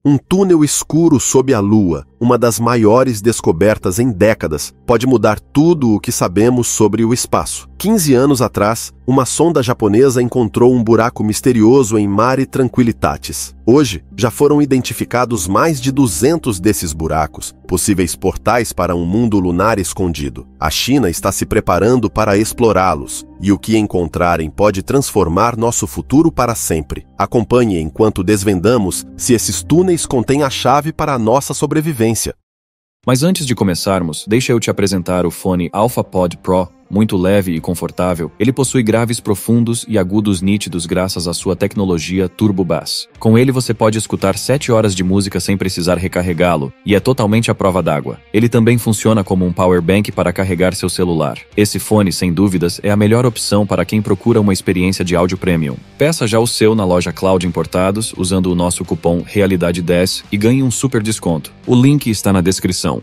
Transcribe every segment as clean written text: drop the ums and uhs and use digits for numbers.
Um túnel escuro sob a Lua, uma das maiores descobertas em décadas, pode mudar tudo o que sabemos sobre o espaço. 15 anos atrás, uma sonda japonesa encontrou um buraco misterioso em Mare Tranquillitatis. Hoje, já foram identificados mais de 200 desses buracos, possíveis portais para um mundo lunar escondido. A China está se preparando para explorá-los, e o que encontrarem pode transformar nosso futuro para sempre. Acompanhe enquanto desvendamos se esses túneis contêm a chave para a nossa sobrevivência. Mas antes de começarmos, deixa eu te apresentar o fone AlphaPod Pro. Muito leve e confortável, ele possui graves profundos e agudos nítidos graças à sua tecnologia Turbo Bass. Com ele você pode escutar 7 horas de música sem precisar recarregá-lo, e é totalmente à prova d'água. Ele também funciona como um power bank para carregar seu celular. Esse fone, sem dúvidas, é a melhor opção para quem procura uma experiência de áudio premium. Peça já o seu na loja Cloud Importados, usando o nosso cupom REALIDADE10 e ganhe um super desconto. O link está na descrição.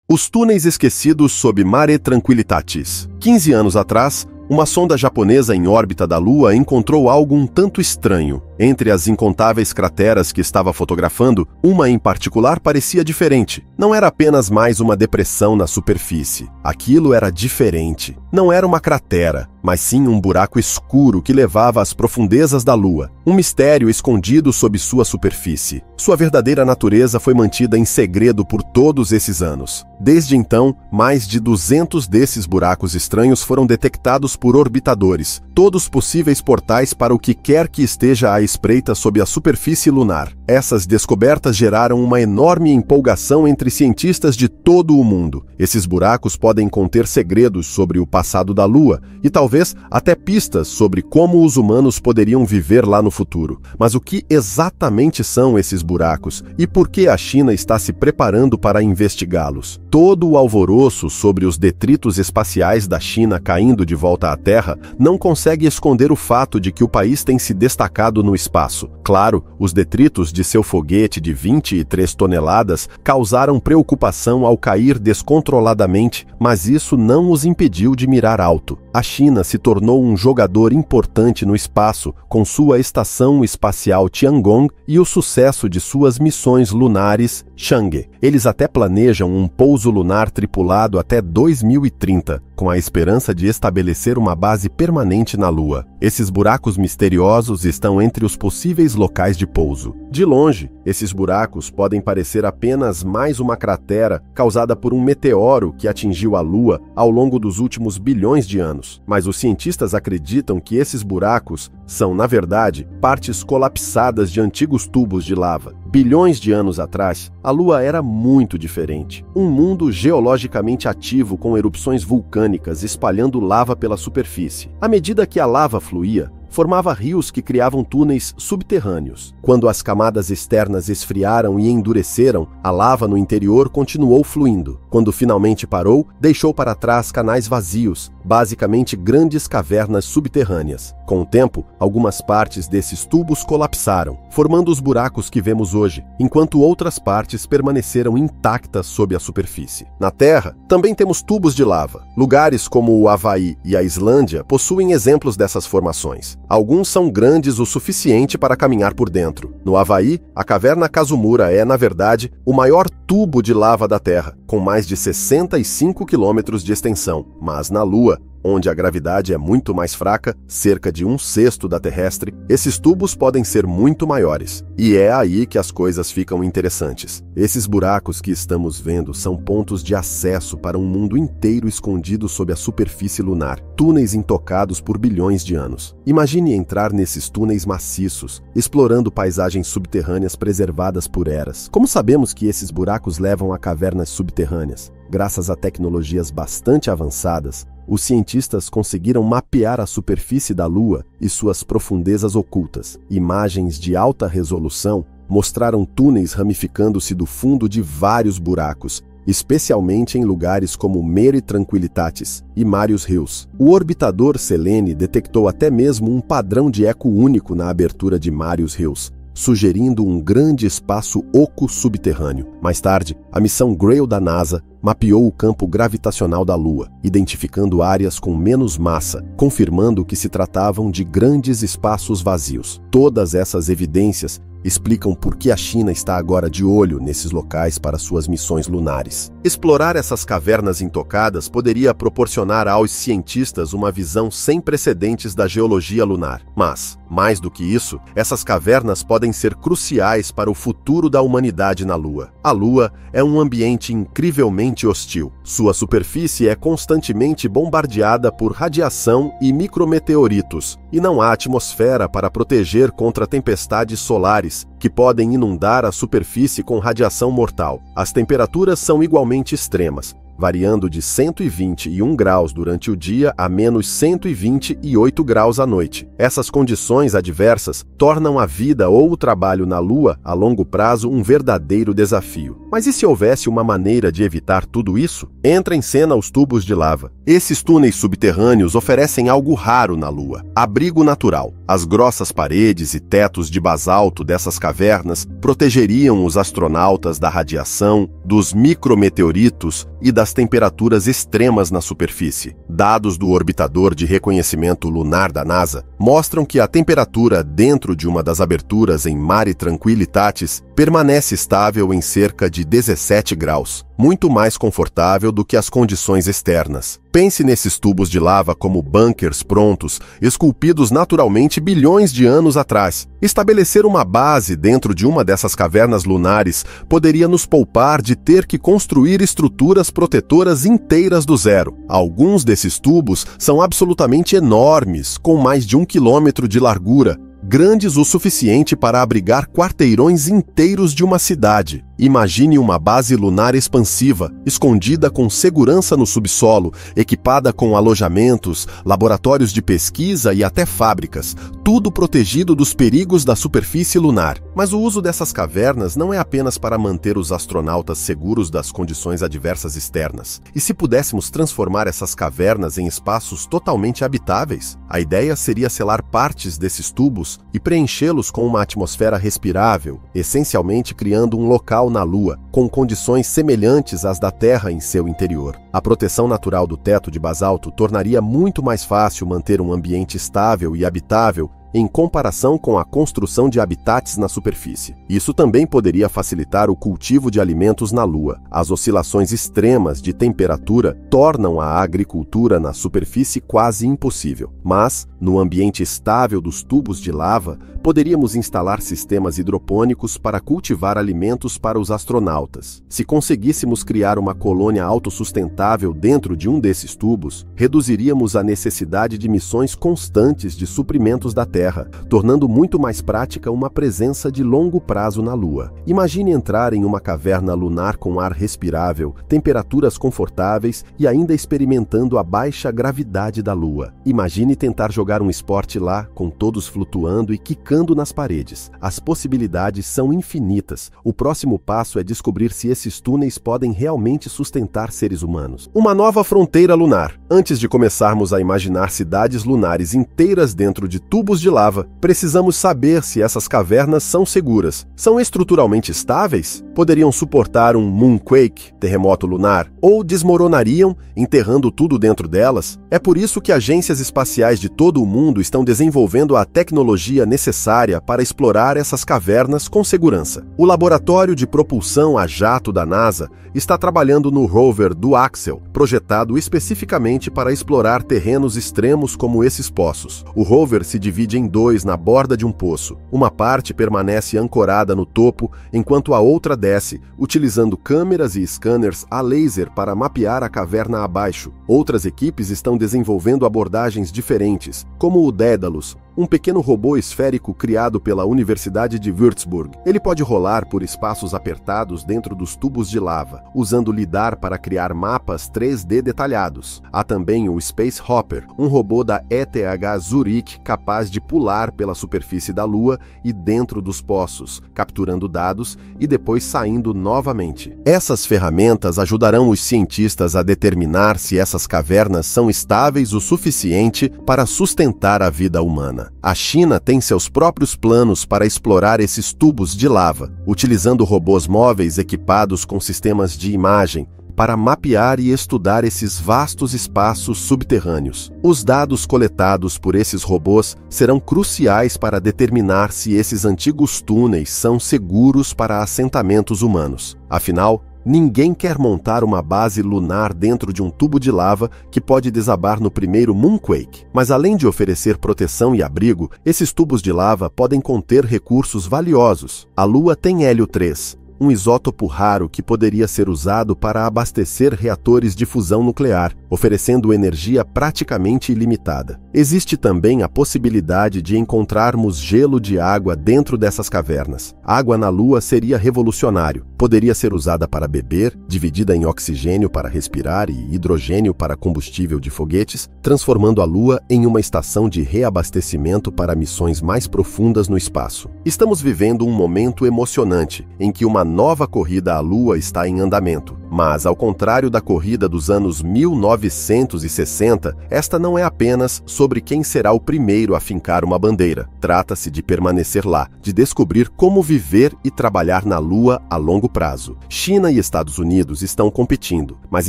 Os túneis esquecidos sob Mare Tranquillitatis. 15 anos atrás, uma sonda japonesa em órbita da Lua encontrou algo um tanto estranho. Entre as incontáveis crateras que estava fotografando, uma em particular parecia diferente. Não era apenas mais uma depressão na superfície. Aquilo era diferente. Não era uma cratera, mas sim um buraco escuro que levava às profundezas da Lua. Um mistério escondido sob sua superfície. Sua verdadeira natureza foi mantida em segredo por todos esses anos. Desde então, mais de 200 desses buracos estranhos foram detectados por orbitadores, todos possíveis portais para o que quer que esteja à espreita sob a superfície lunar. Essas descobertas geraram uma enorme empolgação entre cientistas de todo o mundo. Esses buracos podem conter segredos sobre o passado da Lua e talvez até pistas sobre como os humanos poderiam viver lá no futuro. Mas o que exatamente são esses buracos e por que a China está se preparando para investigá-los? Todo o alvoroço sobre os detritos espaciais da China caindo de volta à Terra não consegue esconder o fato de que o país tem se destacado no espaço. Claro, os detritos de seu foguete de 23 toneladas causaram preocupação ao cair descontroladamente, mas isso não os impediu de mirar alto. A China se tornou um jogador importante no espaço com sua estação espacial Tiangong e o sucesso de suas missões lunares Chang'e. Eles até planejam um pouso lunar tripulado até 2030, com a esperança de estabelecer uma base permanente na Lua. Esses buracos misteriosos estão entre os possíveis locais de pouso. De longe, esses buracos podem parecer apenas mais uma cratera causada por um meteoro que atingiu a Lua ao longo dos últimos bilhões de anos. Mas os cientistas acreditam que esses buracos são, na verdade, partes colapsadas de antigos tubos de lava. Bilhões de anos atrás, a Lua era muito diferente. Um mundo geologicamente ativo com erupções vulcânicas espalhando lava pela superfície. À medida que a lava fluía, formava rios que criavam túneis subterrâneos. Quando as camadas externas esfriaram e endureceram, a lava no interior continuou fluindo. Quando finalmente parou, deixou para trás canais vazios, basicamente grandes cavernas subterrâneas. Com o tempo, algumas partes desses tubos colapsaram, formando os buracos que vemos hoje, enquanto outras partes permaneceram intactas sob a superfície. Na Terra, também temos tubos de lava. Lugares como o Havaí e a Islândia possuem exemplos dessas formações. Alguns são grandes o suficiente para caminhar por dentro. No Havaí, a caverna Kazumura é, na verdade, o maior tubo de lava da Terra, com mais de 65 quilômetros de extensão. Mas na Lua, onde a gravidade é muito mais fraca, cerca de 1/6 da terrestre, esses tubos podem ser muito maiores. E é aí que as coisas ficam interessantes. Esses buracos que estamos vendo são pontos de acesso para um mundo inteiro escondido sob a superfície lunar, túneis intocados por bilhões de anos. Imagine entrar nesses túneis maciços, explorando paisagens subterrâneas preservadas por eras. Como sabemos que esses buracos levam a cavernas subterrâneas? Graças a tecnologias bastante avançadas, os cientistas conseguiram mapear a superfície da Lua e suas profundezas ocultas. Imagens de alta resolução mostraram túneis ramificando-se do fundo de vários buracos, especialmente em lugares como Mare Tranquillitatis e Marius Hills. O orbitador Selene detectou até mesmo um padrão de eco único na abertura de Marius Hills, sugerindo um grande espaço oco subterrâneo. Mais tarde, a missão Grail da NASA mapeou o campo gravitacional da Lua, identificando áreas com menos massa, confirmando que se tratavam de grandes espaços vazios. Todas essas evidências explicam por que a China está agora de olho nesses locais para suas missões lunares. Explorar essas cavernas intocadas poderia proporcionar aos cientistas uma visão sem precedentes da geologia lunar. Mas, mais do que isso, essas cavernas podem ser cruciais para o futuro da humanidade na Lua. A Lua é um ambiente incrivelmente hostil. Sua superfície é constantemente bombardeada por radiação e micrometeoritos, e não há atmosfera para proteger contra tempestades solares que podem inundar a superfície com radiação mortal. As temperaturas são igualmente extremas, variando de 121 graus durante o dia a menos 128 graus à noite. Essas condições adversas tornam a vida ou o trabalho na Lua, a longo prazo, um verdadeiro desafio. Mas e se houvesse uma maneira de evitar tudo isso? Entra em cena os tubos de lava. Esses túneis subterrâneos oferecem algo raro na Lua: abrigo natural. As grossas paredes e tetos de basalto dessas cavernas protegeriam os astronautas da radiação, dos micrometeoritos e das temperaturas extremas na superfície. Dados do orbitador de reconhecimento lunar da NASA mostram que a temperatura dentro de uma das aberturas em Mare Tranquilitatis permanece estável em cerca de 17 graus, muito mais confortável do que as condições externas. Pense nesses tubos de lava como bunkers prontos, esculpidos naturalmente bilhões de anos atrás. Estabelecer uma base dentro de uma dessas cavernas lunares poderia nos poupar de ter que construir estruturas protetoras inteiras do zero. Alguns desses tubos são absolutamente enormes, com mais de 1 quilômetro de largura, grandes o suficiente para abrigar quarteirões inteiros de uma cidade. Imagine uma base lunar expansiva, escondida com segurança no subsolo, equipada com alojamentos, laboratórios de pesquisa e até fábricas, tudo protegido dos perigos da superfície lunar. Mas o uso dessas cavernas não é apenas para manter os astronautas seguros das condições adversas externas. E se pudéssemos transformar essas cavernas em espaços totalmente habitáveis? A ideia seria selar partes desses tubos e preenchê-los com uma atmosfera respirável, essencialmente criando um local na Lua, com condições semelhantes às da Terra em seu interior. A proteção natural do teto de basalto tornaria muito mais fácil manter um ambiente estável e habitável em comparação com a construção de habitats na superfície. Isso também poderia facilitar o cultivo de alimentos na Lua. As oscilações extremas de temperatura tornam a agricultura na superfície quase impossível. Mas, no ambiente estável dos tubos de lava, poderíamos instalar sistemas hidropônicos para cultivar alimentos para os astronautas. Se conseguíssemos criar uma colônia autossustentável dentro de um desses tubos, reduziríamos a necessidade de missões constantes de suprimentos da Terra, tornando muito mais prática uma presença de longo prazo na Lua. Imagine entrar em uma caverna lunar com ar respirável, temperaturas confortáveis e ainda experimentando a baixa gravidade da Lua. Imagine tentar jogar um esporte lá, com todos flutuando e quicando nas paredes. As possibilidades são infinitas. O próximo passo é descobrir se esses túneis podem realmente sustentar seres humanos. Uma nova fronteira lunar. Antes de começarmos a imaginar cidades lunares inteiras dentro de tubos de lava, precisamos saber se essas cavernas são seguras. São estruturalmente estáveis? Poderiam suportar um moonquake, terremoto lunar? Ou desmoronariam, enterrando tudo dentro delas? É por isso que agências espaciais de todo o mundo estão desenvolvendo a tecnologia necessária para explorar essas cavernas com segurança. O Laboratório de Propulsão a Jato da NASA está trabalhando no rover do Axel, projetado especificamente para explorar terrenos extremos como esses poços. O rover se divide em dois na borda de um poço. Uma parte permanece ancorada no topo, enquanto a outra desce, utilizando câmeras e scanners a laser para mapear a caverna abaixo. Outras equipes estão desenvolvendo abordagens diferentes, como o Daedalus, um pequeno robô esférico criado pela Universidade de Würzburg. Ele pode rolar por espaços apertados dentro dos tubos de lava, usando lidar para criar mapas 3D detalhados. Há também o Space Hopper, um robô da ETH Zurich capaz de pular pela superfície da Lua e dentro dos poços, capturando dados e depois saindo novamente. Essas ferramentas ajudarão os cientistas a determinar se essas cavernas são estáveis o suficiente para sustentar a vida humana. A China tem seus próprios planos para explorar esses tubos de lava, utilizando robôs móveis equipados com sistemas de imagem, para mapear e estudar esses vastos espaços subterrâneos. Os dados coletados por esses robôs serão cruciais para determinar se esses antigos túneis são seguros para assentamentos humanos. Afinal, ninguém quer montar uma base lunar dentro de um tubo de lava que pode desabar no primeiro Moonquake. Mas além de oferecer proteção e abrigo, esses tubos de lava podem conter recursos valiosos. A Lua tem hélio 3, um isótopo raro que poderia ser usado para abastecer reatores de fusão nuclear, oferecendo energia praticamente ilimitada. Existe também a possibilidade de encontrarmos gelo de água dentro dessas cavernas. Água na Lua seria revolucionário. Poderia ser usada para beber, dividida em oxigênio para respirar e hidrogênio para combustível de foguetes, transformando a Lua em uma estação de reabastecimento para missões mais profundas no espaço. Estamos vivendo um momento emocionante em que uma nova corrida à Lua está em andamento. Mas, ao contrário da corrida dos anos 1960, esta não é apenas sobre quem será o primeiro a fincar uma bandeira. Trata-se de permanecer lá, de descobrir como viver e trabalhar na Lua a longo prazo. China e Estados Unidos estão competindo, mas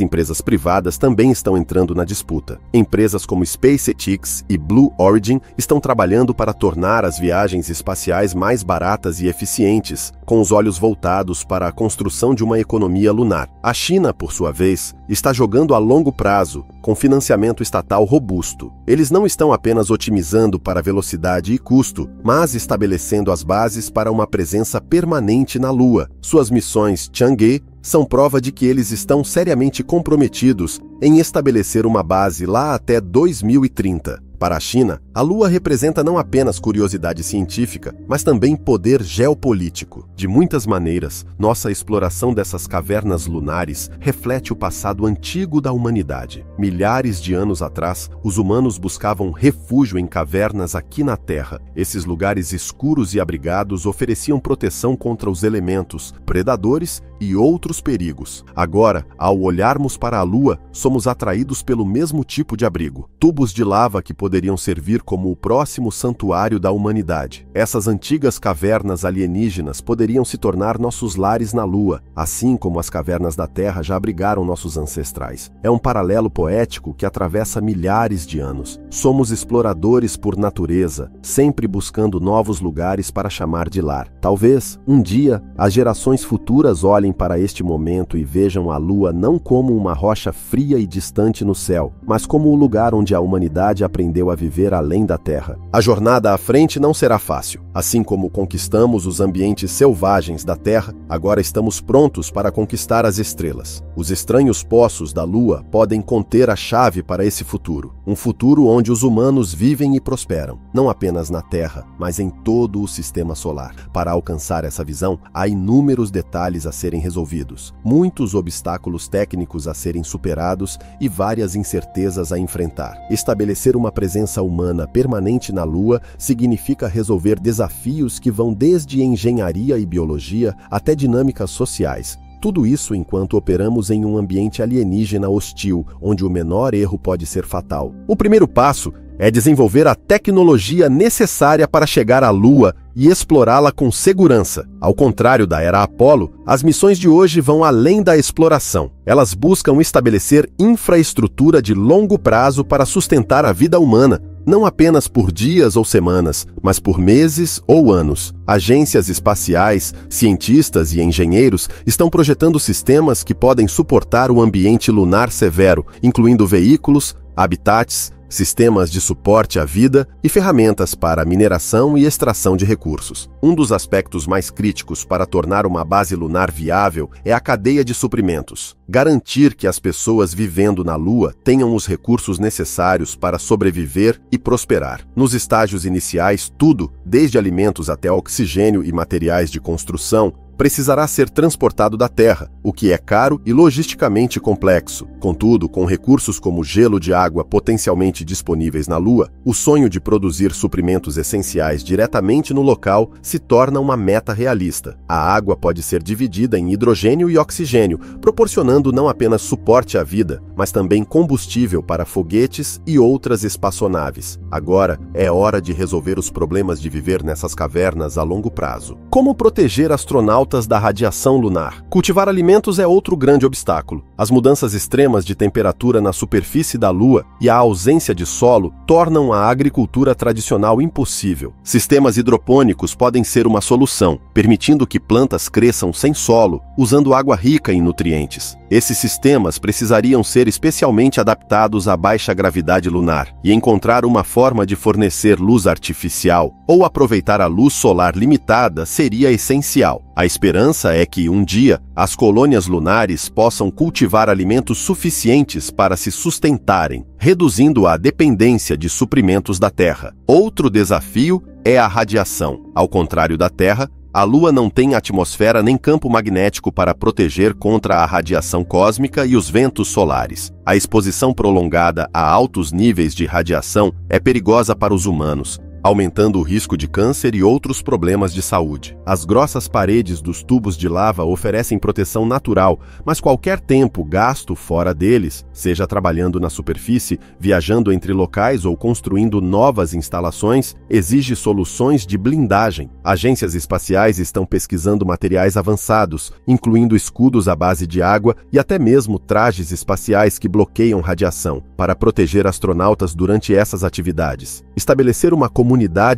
empresas privadas também estão entrando na disputa. Empresas como SpaceX e Blue Origin estão trabalhando para tornar as viagens espaciais mais baratas e eficientes, com os olhos voltados para a construção de uma economia lunar. A China, por sua vez, está jogando a longo prazo, com financiamento estatal robusto. Eles não estão apenas otimizando para velocidade e custo, mas estabelecendo as bases para uma presença permanente na Lua. Suas missões Chang'e são prova de que eles estão seriamente comprometidos em estabelecer uma base lá até 2030. Para a China, a Lua representa não apenas curiosidade científica, mas também poder geopolítico. De muitas maneiras, nossa exploração dessas cavernas lunares reflete o passado antigo da humanidade. Milhares de anos atrás, os humanos buscavam refúgio em cavernas aqui na Terra. Esses lugares escuros e abrigados ofereciam proteção contra os elementos, predadores e outros perigos. Agora, ao olharmos para a Lua, somos atraídos pelo mesmo tipo de abrigo. Tubos de lava que poderiam servir como o próximo santuário da humanidade. Essas antigas cavernas alienígenas poderiam se tornar nossos lares na Lua, assim como as cavernas da Terra já abrigaram nossos ancestrais. É um paralelo poético que atravessa milhares de anos. Somos exploradores por natureza, sempre buscando novos lugares para chamar de lar. Talvez, um dia, as gerações futuras olhem para este momento e vejam a Lua não como uma rocha fria e distante no céu, mas como o lugar onde a humanidade aprendeu a viver além da Terra. A jornada à frente não será fácil. Assim como conquistamos os ambientes selvagens da Terra, agora estamos prontos para conquistar as estrelas. Os estranhos poços da Lua podem conter a chave para esse futuro. Um futuro onde os humanos vivem e prosperam, não apenas na Terra, mas em todo o sistema solar. Para alcançar essa visão, há inúmeros detalhes a serem resolvidos, muitos obstáculos técnicos a serem superados e várias incertezas a enfrentar. Estabelecer uma presença humana permanente na Lua significa resolver desafios que vão desde engenharia e biologia até dinâmicas sociais. Tudo isso enquanto operamos em um ambiente alienígena hostil, onde o menor erro pode ser fatal. O primeiro passo é desenvolver a tecnologia necessária para chegar à Lua e explorá-la com segurança. Ao contrário da era Apollo, as missões de hoje vão além da exploração. Elas buscam estabelecer infraestrutura de longo prazo para sustentar a vida humana, não apenas por dias ou semanas, mas por meses ou anos. Agências espaciais, cientistas e engenheiros estão projetando sistemas que podem suportar o ambiente lunar severo, incluindo veículos, habitats, sistemas de suporte à vida e ferramentas para mineração e extração de recursos. Um dos aspectos mais críticos para tornar uma base lunar viável é a cadeia de suprimentos. Garantir que as pessoas vivendo na Lua tenham os recursos necessários para sobreviver e prosperar. Nos estágios iniciais, tudo, desde alimentos até oxigênio e materiais de construção, precisará ser transportado da Terra, o que é caro e logisticamente complexo. Contudo, com recursos como gelo de água potencialmente disponíveis na Lua, o sonho de produzir suprimentos essenciais diretamente no local se torna uma meta realista. A água pode ser dividida em hidrogênio e oxigênio, proporcionando não apenas suporte à vida, mas também combustível para foguetes e outras espaçonaves. Agora é hora de resolver os problemas de viver nessas cavernas a longo prazo. Como proteger astronautas astronautas da radiação lunar. Cultivar alimentos é outro grande obstáculo. As mudanças extremas de temperatura na superfície da Lua e a ausência de solo tornam a agricultura tradicional impossível. Sistemas hidropônicos podem ser uma solução, permitindo que plantas cresçam sem solo, usando água rica em nutrientes. Esses sistemas precisariam ser especialmente adaptados à baixa gravidade lunar e encontrar uma forma de fornecer luz artificial ou aproveitar a luz solar limitada seria essencial. A esperança é que, um dia, as colônias lunares possam cultivar alimentos suficientes para se sustentarem, reduzindo a dependência de suprimentos da Terra. Outro desafio é a radiação. Ao contrário da Terra, a Lua não tem atmosfera nem campo magnético para proteger contra a radiação cósmica e os ventos solares. A exposição prolongada a altos níveis de radiação é perigosa para os humanos, aumentando o risco de câncer e outros problemas de saúde. As grossas paredes dos tubos de lava oferecem proteção natural, mas qualquer tempo gasto fora deles, seja trabalhando na superfície, viajando entre locais ou construindo novas instalações, exige soluções de blindagem. Agências espaciais estão pesquisando materiais avançados, incluindo escudos à base de água e até mesmo trajes espaciais que bloqueiam radiação, para proteger astronautas durante essas atividades. Estabelecer uma comunidade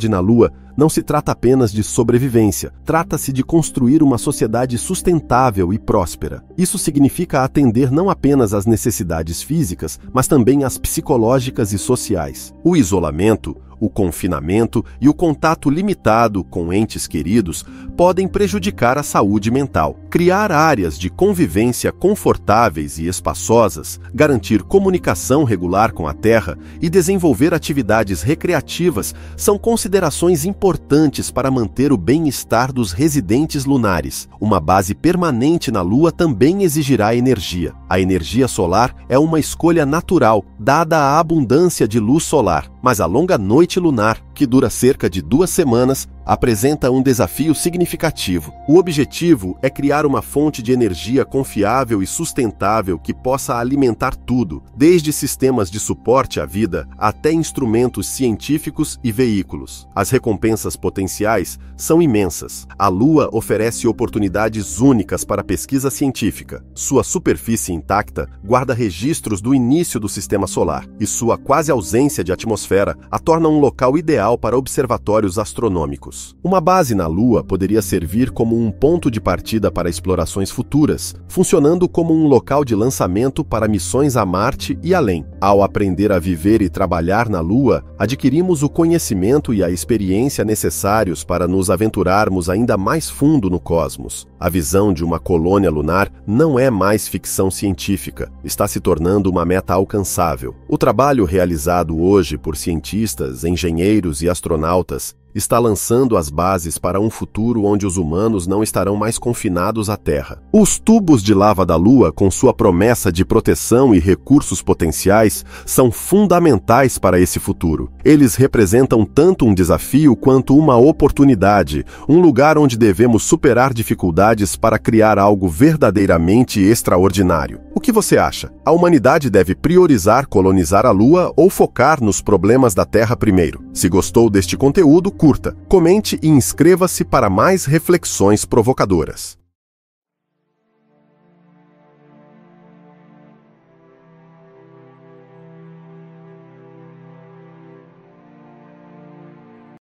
na Lua não se trata apenas de sobrevivência, trata-se de construir uma sociedade sustentável e próspera. Isso significa atender não apenas às necessidades físicas, mas também às psicológicas e sociais. O isolamento, o confinamento e o contato limitado com entes queridos podem prejudicar a saúde mental. Criar áreas de convivência confortáveis e espaçosas, garantir comunicação regular com a Terra e desenvolver atividades recreativas são considerações importantes para manter o bem-estar dos residentes lunares. Uma base permanente na Lua também exigirá energia. A energia solar é uma escolha natural, dada a abundância de luz solar, mas a longa noite lunar, que dura cerca de 2 semanas, apresenta um desafio significativo. O objetivo é criar uma fonte de energia confiável e sustentável que possa alimentar tudo, desde sistemas de suporte à vida até instrumentos científicos e veículos. As recompensas potenciais são imensas. A Lua oferece oportunidades únicas para pesquisa científica. Sua superfície intacta guarda registros do início do sistema solar, e sua quase ausência de atmosfera a torna um local ideal para observatórios astronômicos. Uma base na Lua poderia servir como um ponto de partida para explorações futuras, funcionando como um local de lançamento para missões a Marte e além. Ao aprender a viver e trabalhar na Lua, adquirimos o conhecimento e a experiência necessários para nos aventurarmos ainda mais fundo no cosmos. A visão de uma colônia lunar não é mais ficção científica, está se tornando uma meta alcançável. O trabalho realizado hoje por cientistas, engenheiros e astronautas está lançando as bases para um futuro onde os humanos não estarão mais confinados à Terra. Os tubos de lava da Lua, com sua promessa de proteção e recursos potenciais, são fundamentais para esse futuro. Eles representam tanto um desafio quanto uma oportunidade, um lugar onde devemos superar dificuldades para criar algo verdadeiramente extraordinário. O que você acha? A humanidade deve priorizar colonizar a Lua ou focar nos problemas da Terra primeiro? Se gostou deste conteúdo, curta, comente e inscreva-se para mais reflexões provocadoras.